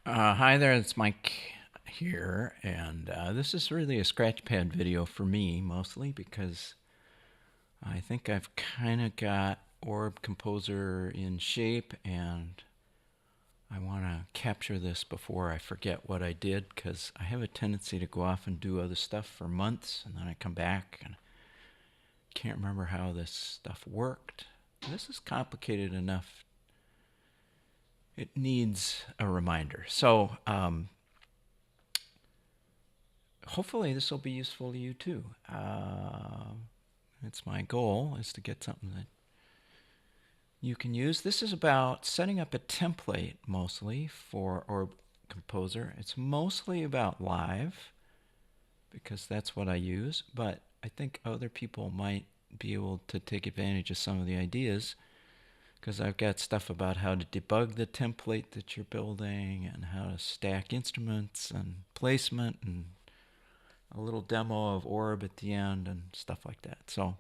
Hi there, it's Mike here, and this is really a scratchpad video for me mostly because I think I've kind of got Orb Composer in shape, and I want to capture this before I forget what I did because I have a tendency to go off and do other stuff for months, and then I come back and can't remember how this stuff worked. This is complicated enough. It needs a reminder. So, hopefully this will be useful to you too. It's my goal is to get something that you can use. This is about setting up a template mostly for Orb Composer. It's mostly about live because that's what I use, but I think other people might be able to take advantage of some of the ideas because I've got stuff about how to debug the template that you're building and how to stack instruments and placement and a little demo of Orb at the end and stuff like that. So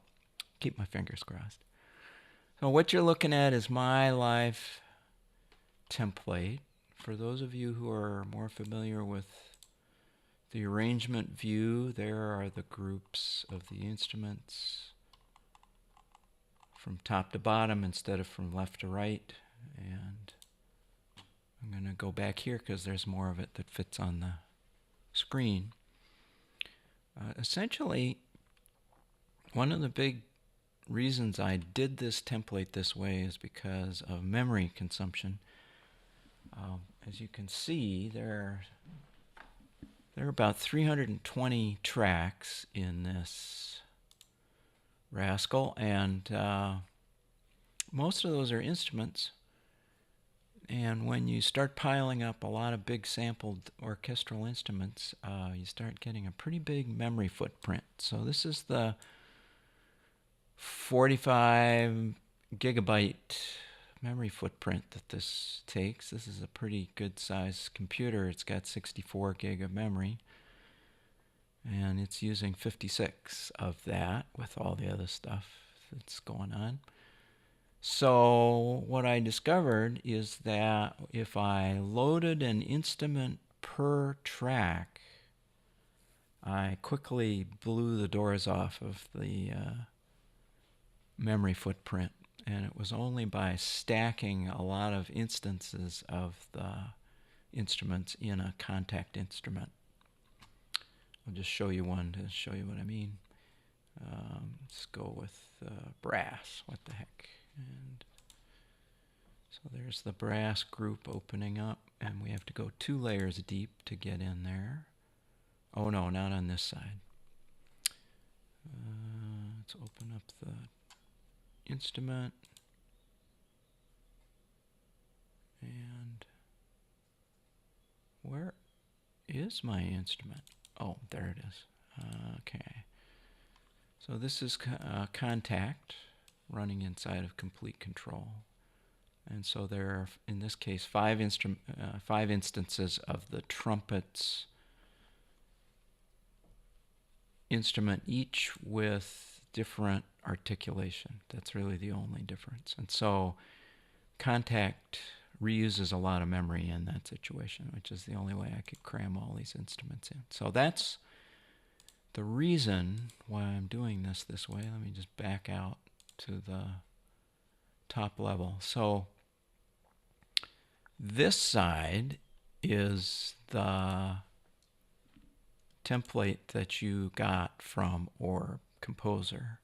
keep my fingers crossed. So what you're looking at is my live template. For those of you who are more familiar with the arrangement view, there are the groups of the instruments from top to bottom instead of from left to right. And I'm going to go back here because there's more of it that fits on the screen. Essentially, one of the big reasons I did this template this way is because of memory consumption. As you can see, there are about 320 tracks in this rascal, and most of those are instruments. And when you start piling up a lot of big sampled orchestral instruments, you start getting a pretty big memory footprint. So this is the 45 gigabyte memory footprint that this takes. This is a pretty good size computer. It's got 64 gig of memory, and it's using 56 of that with all the other stuff that's going on. So what I discovered is that if I loaded an instrument per track, I quickly blew the doors off of the memory footprint. And it was only by stacking a lot of instances of the instruments in a contact instrument. I'll just show you one to show you what I mean. Let's go with brass. What the heck? And so there's the brass group opening up, and we have to go 2 layers deep to get in there. Oh no, not on this side. Let's open up the instrument, and where is my instrument? Oh, there it is. Okay. So this is contact running inside of complete control. And so there are, in this case, 5 instances of the trumpets instrument, each with different articulation. That's really the only difference. And so contact reuses a lot of memory in that situation, which is the only way I could cram all these instruments in. So that's the reason why I'm doing this way. Let me just back out to the top level. So this side is the template that you got from Orb Composer,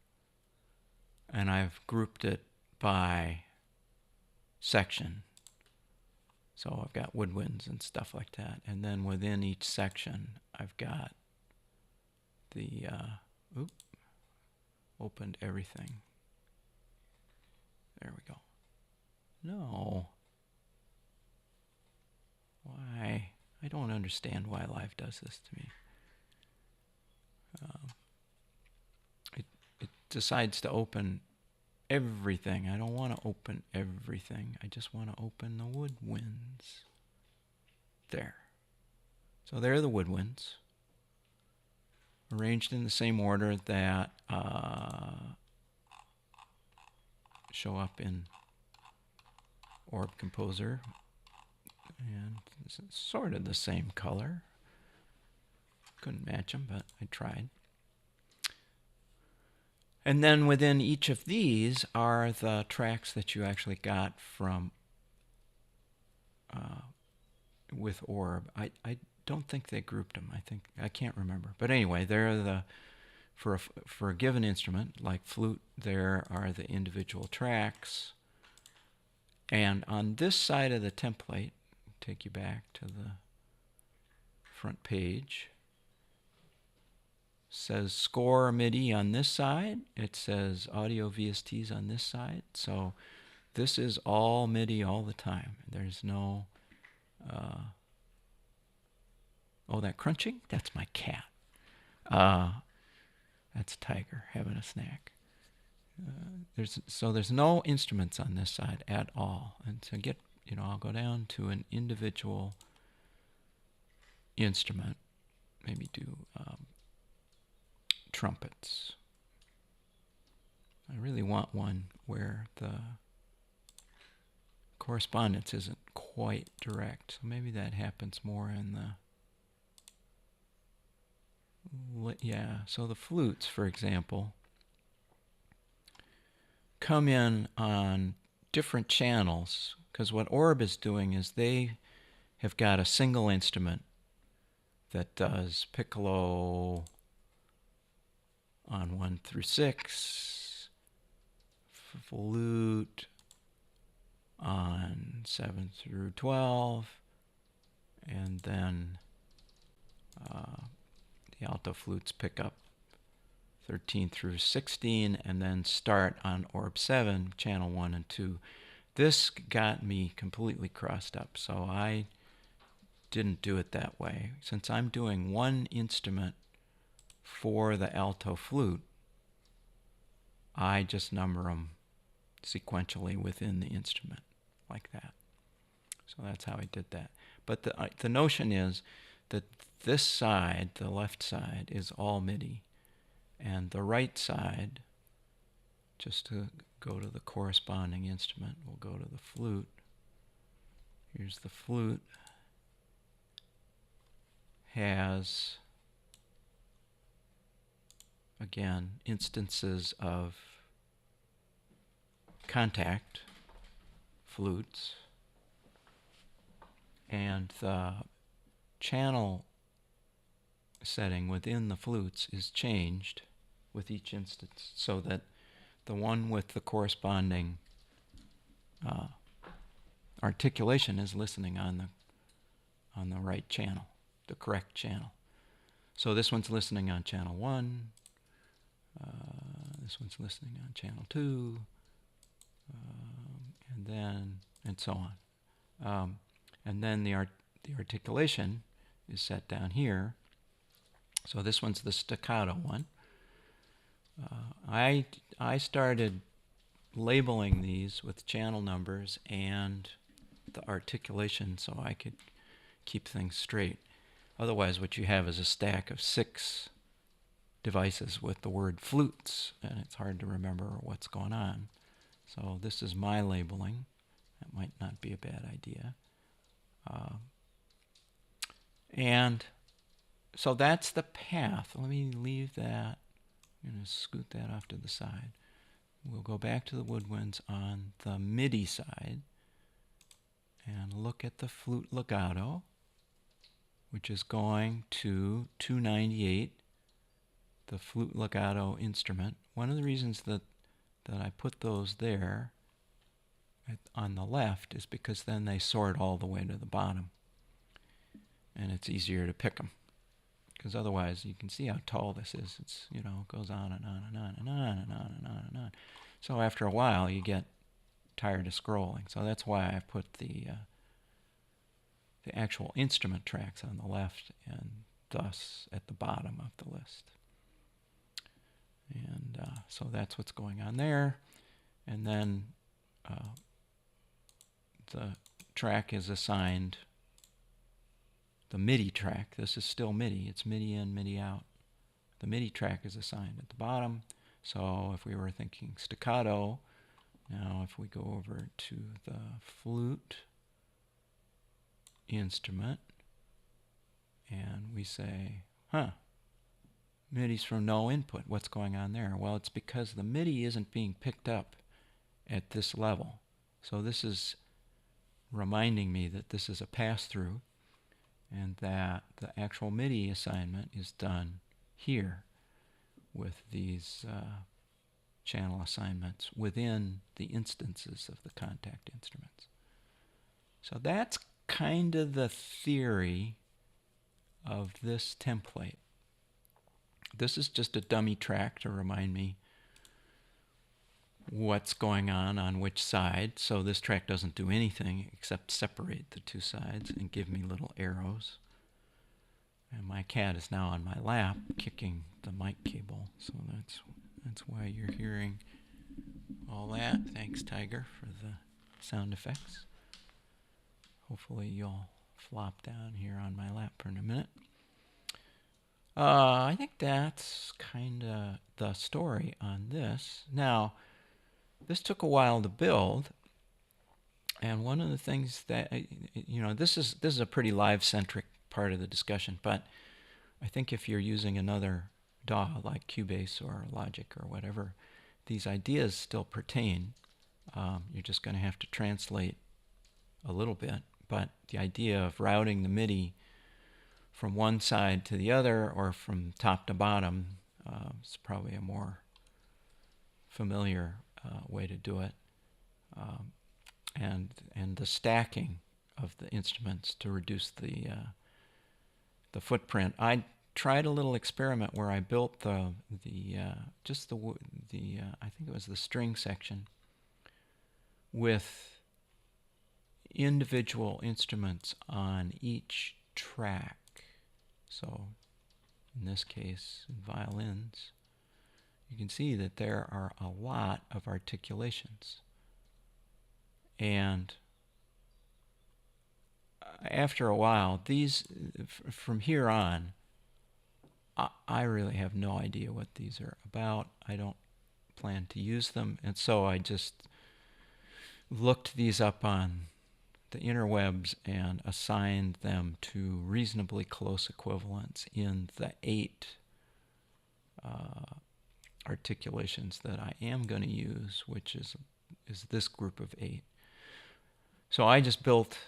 and I've grouped it by section. So I've got woodwinds and stuff like that, and then within each section I've got the opened everything. There we go. No. Why? I don't understand why Live does this to me. It decides to open everything. I don't want to open everything. I just want to open the woodwinds. There. So there are the woodwinds, arranged in the same order that show up in Orb Composer. And this is sort of the same color. Couldn't match them, but I tried. And then within each of these are the tracks that you actually got from with Orb. I don't think they grouped them. I can't remember. But anyway, they're the for a given instrument like flute. There are the individual tracks. And on this side of the template, take you back to the front page. Says score MIDI on this side. It says audio VSTs on this side. So this is all MIDI all the time. There's no oh, that crunching? That's my cat. That's Tiger having a snack. There's no instruments on this side at all. And to get, I'll go down to an individual instrument. Maybe do trumpets. I really want one where the correspondence isn't quite direct. So maybe that happens more in the... Yeah, so the flutes, for example, come in on different channels, because what Orb is doing is they have got a single instrument that does piccolo on 1 through 6, flute on 7 through 12, and then the alto flutes pick up 13 through 16, and then start on Orb 7, channel 1 and 2. This got me completely crossed up, so I didn't do it that way. Since I'm doing one instrument for the alto flute, I just number them sequentially within the instrument, like that. So that's how I did that. But the notion is that this side, the left side, is all MIDI. And the right side, just to go to the corresponding instrument, we'll go to the flute. Here's the flute. Has, again, instances of contact flutes. And the channel setting within the flutes is changed with each instance, so that the one with the corresponding articulation is listening on the right channel, the correct channel. So this one's listening on channel 1, this one's listening on channel 2, and so on. And then the articulation is set down here. So this one's the staccato one. I started labeling these with channel numbers and the articulation so I could keep things straight. Otherwise, what you have is a stack of 6 devices with the word flutes, and it's hard to remember what's going on. So this is my labeling. That might not be a bad idea. And so that's the path. Let me leave that. I'm going to scoot that off to the side. We'll go back to the woodwinds on the MIDI side and look at the flute legato, which is going to 298, the flute legato instrument. One of the reasons that I put those there on the left is because then they sort all the way to the bottom, and it's easier to pick them. Because otherwise, you can see how tall this is. It's, it goes on and on and on and on and on and on and on. So after a while, you get tired of scrolling. So that's why I put the actual instrument tracks on the left and thus at the bottom of the list. And so that's what's going on there. And then the track is assigned. The MIDI track, this is still MIDI, it's MIDI in, MIDI out. The MIDI track is assigned at the bottom. So if we were thinking staccato, now if we go over to the flute, instrument, and we say, MIDI's from no input. What's going on there? Well, it's because the MIDI isn't being picked up at this level. So this is reminding me that this is a pass-through and that the actual MIDI assignment is done here with these channel assignments within the instances of the contact instruments. So that's kind of the theory of this template. This is just a dummy track to remind me what's going on which side. So this track doesn't do anything except separate the two sides and give me little arrows. And my cat is now on my lap kicking the mic cable. So that's why you're hearing all that. Thanks, Tiger, for the sound effects. Hopefully you'll flop down here on my lap for a minute. I think that's kind of the story on this. Now, this took a while to build, and one of the things that, this is a pretty live-centric part of the discussion, but I think if you're using another DAW like Cubase or Logic or whatever, these ideas still pertain. You're just going to have to translate a little bit, but the idea of routing the MIDI from one side to the other or from top to bottom is probably a more familiar way to do it. And the stacking of the instruments to reduce the footprint. I tried a little experiment where I built I think it was the string section with individual instruments on each track. So in this case, violins, you can see that there are a lot of articulations. And after a while, these, from here on, I really have no idea what these are about. I don't plan to use them. And so I just looked these up on the interwebs and assigned them to reasonably close equivalents in the 8 articulations that I am going to use, which is this group of 8. So I just built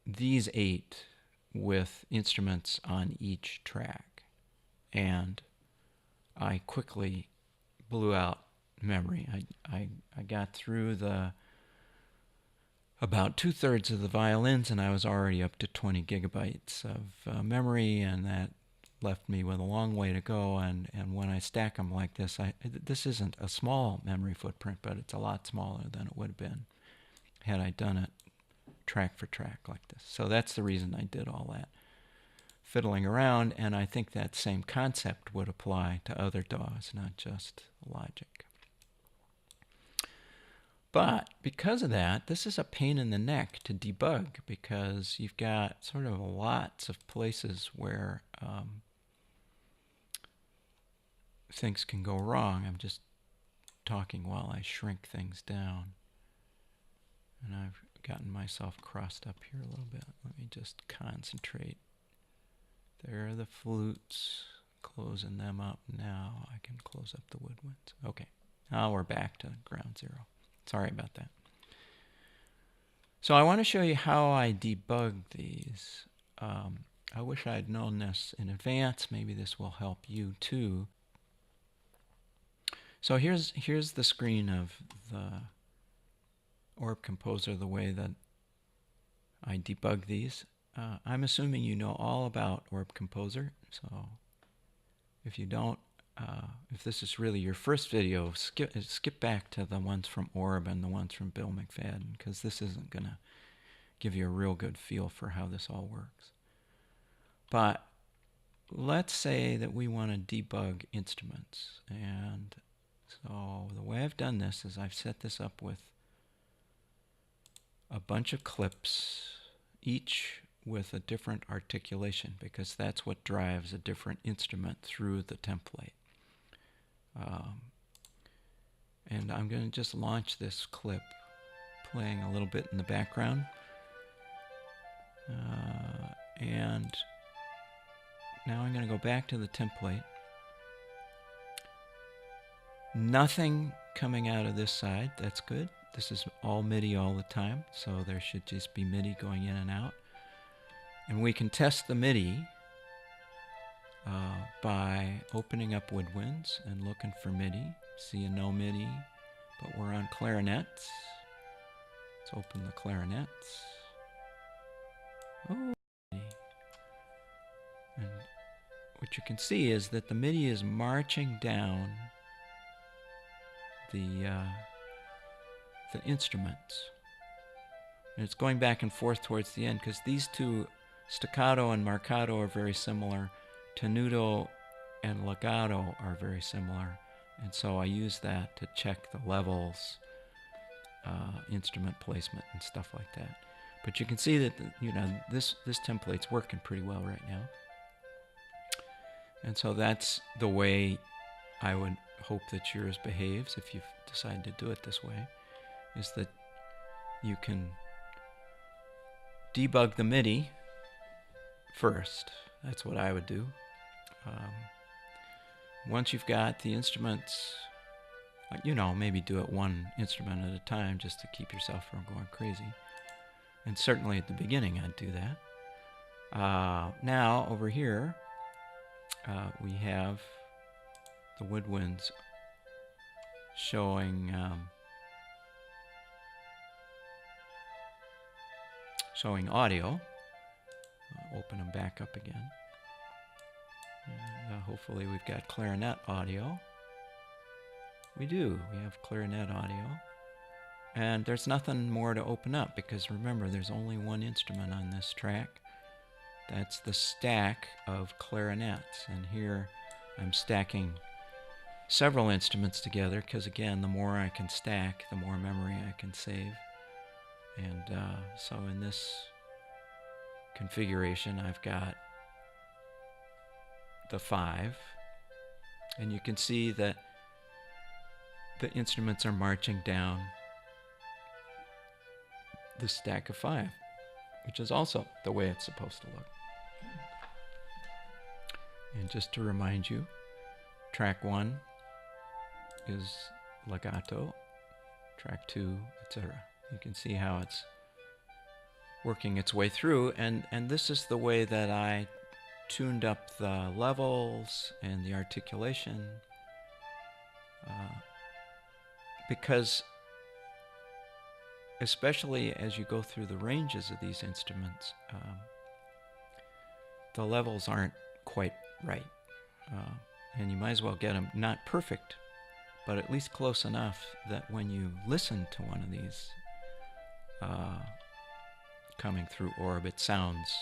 these 8 with instruments on each track, and I quickly blew out memory. I got through about 2/3 of the violins, and I was already up to 20 gigabytes of memory, and that left me with a long way to go. And when I stack them like this, this isn't a small memory footprint, but it's a lot smaller than it would have been had I done it track for track like this. So that's the reason I did all that fiddling around, and I think that same concept would apply to other DAWs, not just Logic. But because of that, this is a pain in the neck to debug, because you've got sort of lots of places where things can go wrong. I'm just talking while I shrink things down. And I've gotten myself crossed up here a little bit. Let me just concentrate. There are the flutes, closing them up now. I can close up the woodwinds. Okay, now we're back to ground zero. Sorry about that. So I want to show you how I debug these. I wish I had known this in advance. Maybe this will help you too. So here's the screen of the Orb Composer, the way that I debug these. I'm assuming you know all about Orb Composer, so if you don't, if this is really your first video, skip back to the ones from Orb and the ones from Bill McFadden, because this isn't going to give you a real good feel for how this all works. But let's say that we want to debug instruments, and so the way I've done this is I've set this up with a bunch of clips, each with a different articulation, because that's what drives a different instrument through the template. And I'm going to just launch this clip, playing a little bit in the background. And now I'm going to go back to the template. Nothing coming out of this side. That's good. This is all MIDI all the time, so there should just be MIDI going in and out. And we can test the MIDI by opening up Woodwinds and looking for MIDI. See a no MIDI, but we're on clarinets. Let's open the clarinets. Oh, MIDI. And what you can see is that the MIDI is marching down the instruments. And it's going back and forth towards the end because these two, staccato and marcato, are very similar. Tenuto and legato are very similar. And so I use that to check the levels, instrument placement, and stuff like that. But you can see that this template's working pretty well right now. And so that's the way I would hope that yours behaves if you've decided to do it this way, is that you can debug the MIDI first. That's what I would do. Once you've got the instruments, maybe do it one instrument at a time just to keep yourself from going crazy. And certainly at the beginning I'd do that. Now over here we have the woodwinds showing audio. Open them back up again. And, hopefully we've got clarinet audio. We do. We have clarinet audio. And there's nothing more to open up because remember, there's only one instrument on this track. That's the stack of clarinets. And here I'm stacking several instruments together because, again, the more I can stack, the more memory I can save. And so in this configuration, I've got the 5. And you can see that the instruments are marching down the stack of 5, which is also the way it's supposed to look. And just to remind you, track 1 is legato, track 2, etc. You can see how it's working its way through, and this is the way that I tuned up the levels and the articulation, because especially as you go through the ranges of these instruments, the levels aren't quite right, and you might as well get them not perfect, but at least close enough that when you listen to one of these coming through Orb, it sounds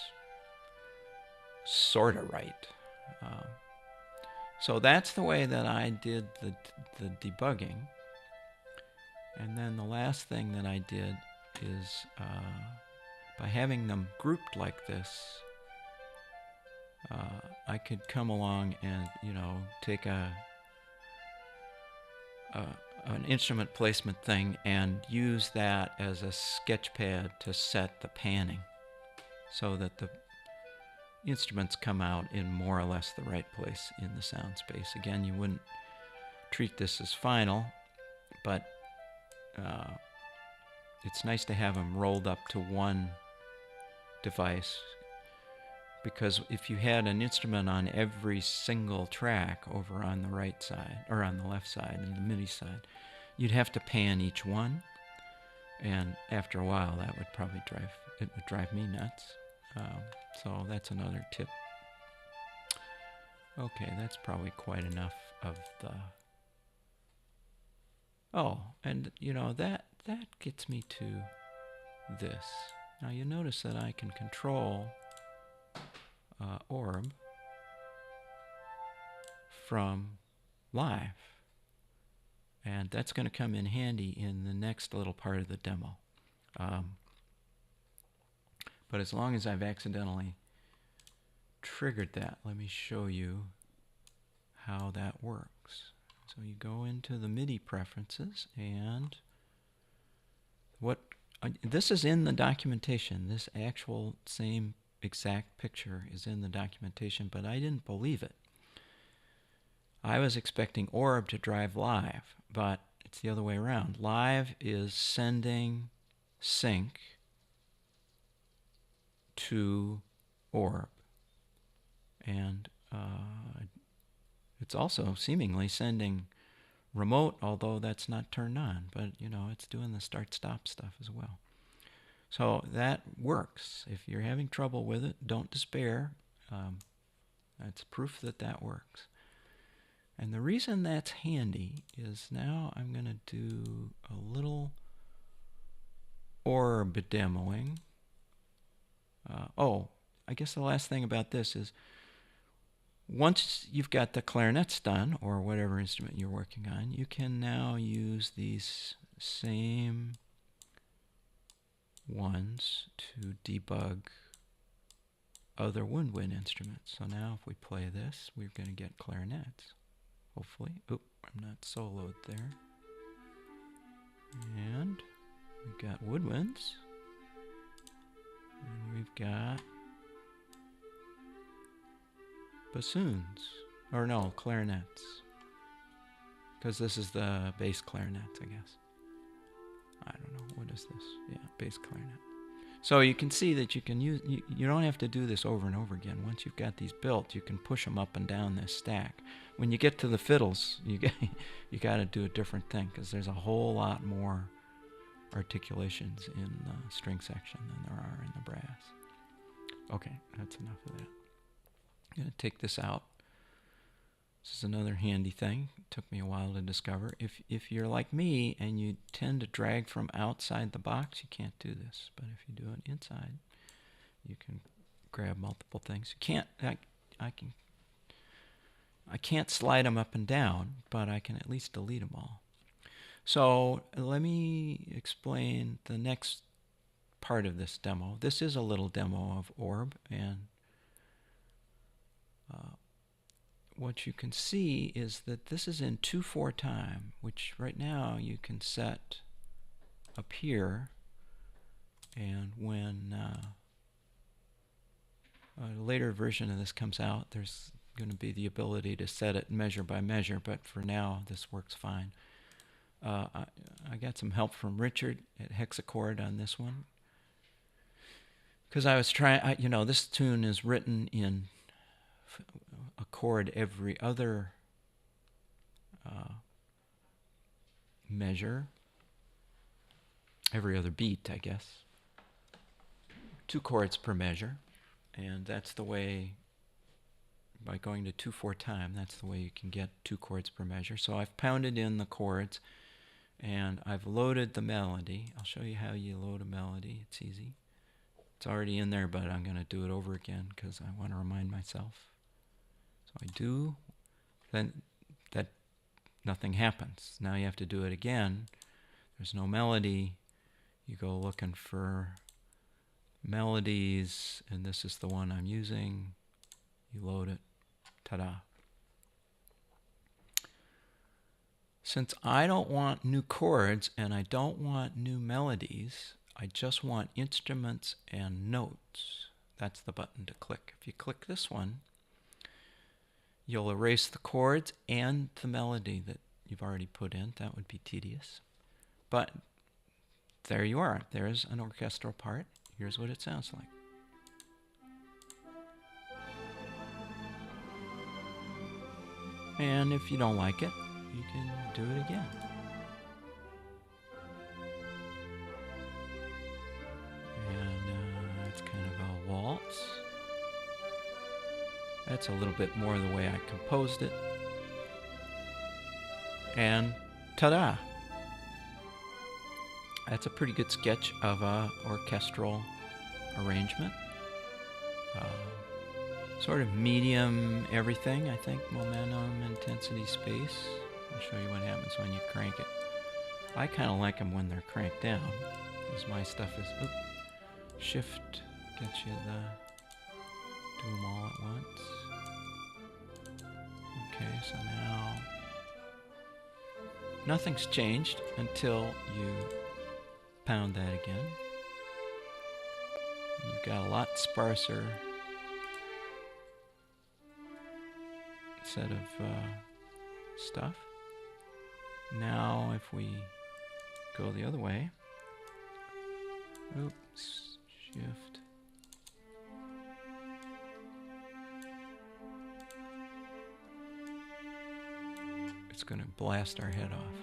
sort of right. So that's the way that I did the debugging. And then the last thing that I did is by having them grouped like this, I could come along and take an instrument placement thing and use that as a sketch pad to set the panning so that the instruments come out in more or less the right place in the sound space. Again, you wouldn't treat this as final, but it's nice to have them rolled up to one device, because if you had an instrument on every single track over on the right side, or on the left side, and the MIDI side, you'd have to pan each one, and after a while that would probably drive me nuts. So that's another tip. Okay, that's probably quite enough of the... Oh, and that gets me to this. Now you notice that I can control Orb from live, and that's going to come in handy in the next little part of the demo. But as long as I've accidentally triggered that, let me show you how that works. So you go into the MIDI preferences, and what This is in the documentation. This actual same exact picture is in the documentation, but I didn't believe it. I was expecting Orb to drive live, but it's the other way around. Live is sending sync to Orb. And it's also seemingly sending remote, although that's not turned on. But, you know, it's doing the start-stop stuff as well. So that works. If you're having trouble with it, don't despair. That's proof that that works. And the reason that's handy is now I'm going to do a little Orb demoing. I guess the last thing about this is once you've got the clarinets done, or whatever instrument you're working on, you can now use these same ones to debug other woodwind instruments. So now if we play this, we're going to get clarinets, hopefully. Oop, I'm not soloed there. And we've got woodwinds. And we've got bassoons. Or no, clarinets. Because this is the bass clarinets, I guess. I don't know. What is this? Yeah, bass clarinet. So you can see that you can use, you don't have to do this over and over again. Once you've got these built, you can push them up and down this stack. When you get to the fiddles, you got to do a different thing, because there's a whole lot more articulations in the string section than there are in the brass. Okay, that's enough of that. I'm going to take this out. This is another handy thing. It took me a while to discover. If you're like me and you tend to drag from outside the box, you can't do this. But if you do it inside, you can grab multiple things. You can't. I can't slide them up and down, but I can at least delete them all. So let me explain the next part of this demo. This is a little demo of Orb, and what you can see is that this is in 2/4 time, which right now you can set up here, and when a later version of this comes out, there's going to be the ability to set it measure by measure, but for now this works fine. I got some help from Richard at Hexachord on this one, because I was trying, this tune is written in a chord every other measure, every other beat, I guess. 2 chords per measure, and that's the way, by going to 2/4 time, that's the way you can get 2 chords per measure. So I've pounded in the chords, and I've loaded the melody. I'll show you how you load a melody. It's easy. It's already in there, but I'm going to do it over again because I want to remind myself. So I do, then that nothing happens. Now you have to do it again. There's no melody. You go looking for melodies, and this is the one I'm using. You load it. Ta-da. Since I don't want new chords and I don't want new melodies, I just want instruments and notes. That's the button to click. If you click this one, you'll erase the chords and the melody that you've already put in. That would be tedious. But there you are. There's an orchestral part. Here's what it sounds like. And if you don't like it, you can do it again. And it's kind of a waltz. That's a little bit more the way I composed it. And ta-da! That's a pretty good sketch of a orchestral arrangement. Sort of medium everything, I think. Momentum, intensity, space. I'll show you what happens when you crank it. I kind of like them when they're cranked down, because my stuff is, shift gets you do them all at once. Okay, so now nothing's changed until you pound that again. You've got a lot sparser set of stuff. Now if we go the other way, oops, shift. It's going to blast our head off.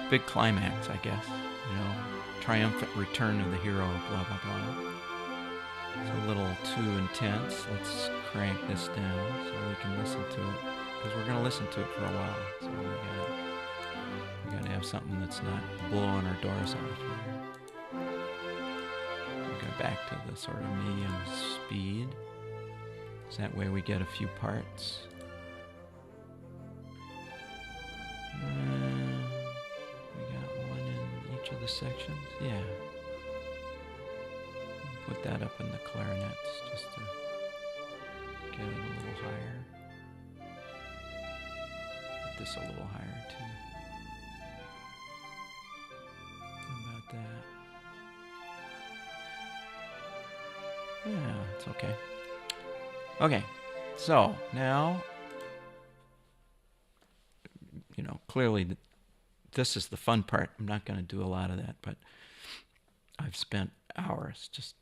Big climax, I guess. You know, triumphant return of the hero, blah, blah, blah. It's a little too intense. Let's crank this down so we can listen to it. Because we're going to listen to it for a while. So we got to have something that's not blowing our doors off here. We'll go back to the sort of medium speed. So that way we get a few parts. We got one in each of the sections. Yeah. Put that up in the clarinets just to get it a little higher. Put this a little higher too. How about that? Yeah, it's okay. Okay, so now, you know, clearly this is the fun part. I'm not going to do a lot of that, but I've spent hours just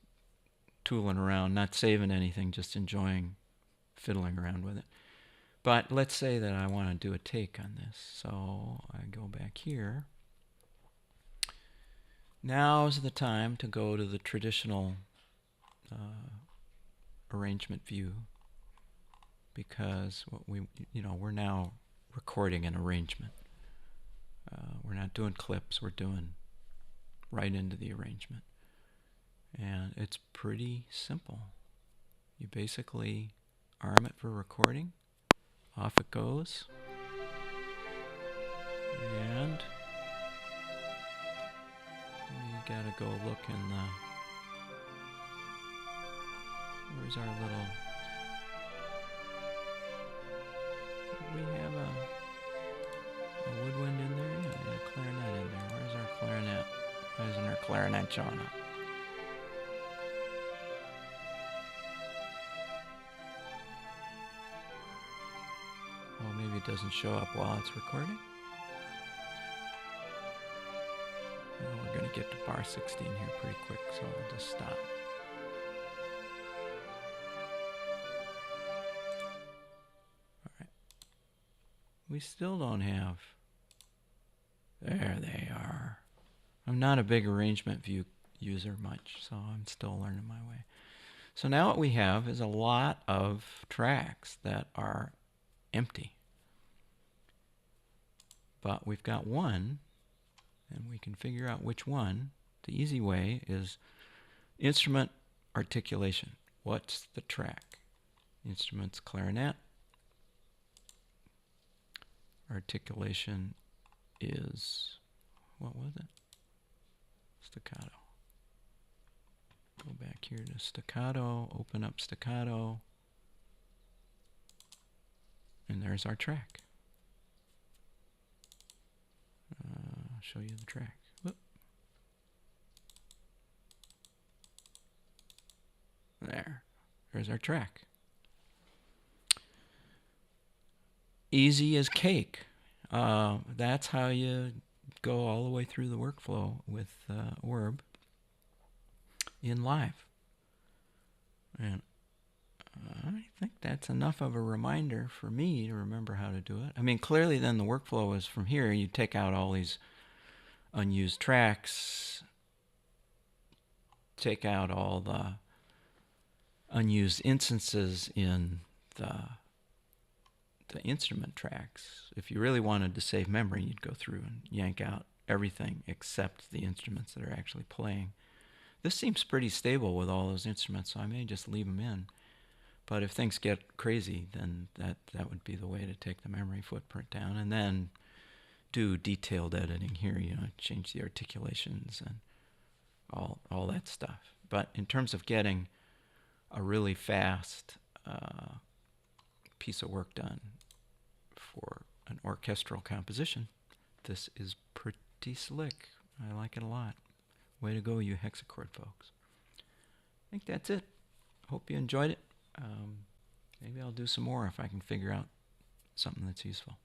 tooling around, not saving anything, just enjoying fiddling around with it. But let's say that I want to do a take on this. So I go back here. Now's the time to go to the traditional arrangement view, because what we're now recording an arrangement. We're not doing clips, we're doing right into the arrangement. And it's pretty simple. You basically arm it for recording, off it goes, and you gotta go look in the, where's our little, we have a woodwind in there? Yeah, we got a clarinet in there. Where's our clarinet? Why isn't our clarinet showing up? Oh, maybe it doesn't show up while it's recording. Well, we're going to get to bar 16 here pretty quick, so I'll just stop. Alright. We still don't have... There they are. I'm not a big arrangement view user much, so I'm still learning my way. So now what we have is a lot of tracks that are empty. But we've got one, and we can figure out which one. The easy way is instrument articulation. What's the track? Instruments clarinet. Articulation is, what was it? Staccato. Go back here to staccato, open up staccato, and there's our track. I'll show you the track. Whoop. There's our track. Easy as cake. That's how you go all the way through the workflow with Orb in live. And I think that's enough of a reminder for me to remember how to do it. I mean, clearly then the workflow is from here. You take out all these unused tracks, take out all the unused instances in the instrument tracks. If you really wanted to save memory, you'd go through and yank out everything except the instruments that are actually playing. This seems pretty stable with all those instruments, so I may just leave them in. But if things get crazy, then that would be the way to take the memory footprint down, and then do detailed editing here, change the articulations and all that stuff. But in terms of getting a really fast piece of work done for an orchestral composition, this is pretty slick. I like it a lot. Way to go, you hexachord folks. I think that's it. Hope you enjoyed it. Maybe I'll do some more if I can figure out something that's useful.